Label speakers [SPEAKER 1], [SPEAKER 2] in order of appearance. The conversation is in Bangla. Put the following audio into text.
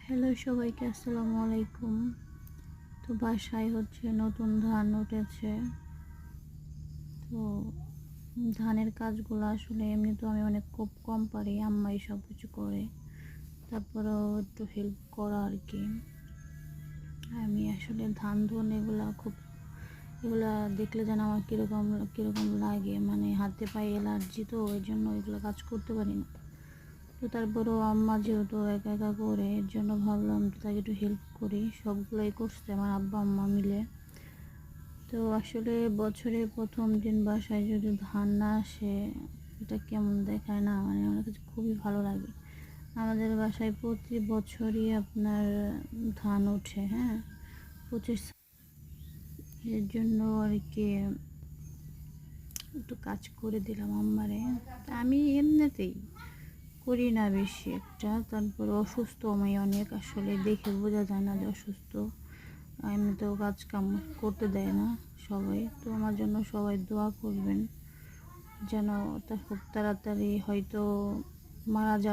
[SPEAKER 1] হ্যালো সবাইকে, আসসালামু আলাইকুম। তো বাসায় নতুন ধান উঠেছে। তো ধানের কাজগুলো আসলে এমনি তো আমি অনেক খুব কম পারি, আম্মাই সব কিছু করে। তারপরেও একটু হেল্প করা আর কি। আমি আসলে ধান ধুন এগুলা দেখলে যেন আমার কীরকম কীরকম লাগে, মানে হাতে পায়ে অ্যালার্জি, তো ওই জন্য এগুলো কাজ করতে পারি না। তো তারপরেও আম্মা যেহেতু একা একা করে, এর জন্য ভাবলাম তাকে একটু হেল্প করি। সবগুলোই করছে আমার আব্বা আম্মা মিলে। তো আসলে বছরের প্রথম দিন বাসায় যদি ধান না আসে, এটা কেমন দেখায় না, মানে আমার কাছে খুবই ভালো লাগে। আমাদের বাসায় প্রতি বছরই আপনার ধান ওঠে, হ্যাঁ, 25। এর জন্য আর কি একটু কাজ করে দিলাম আম্মারে। আমি এমনিতেই করি না বেশি একটা, তারপরে অসুস্থ আমি অনেক, আসলে দেখে বোঝা যায় না যে অসুস্থ। এমনিতেও কাজ কাম করতে দেয় না সবাই। তো আমার জন্য সবাই দোয়া করবেন যেন তা খুব তাড়াতাড়ি হয়তো মারা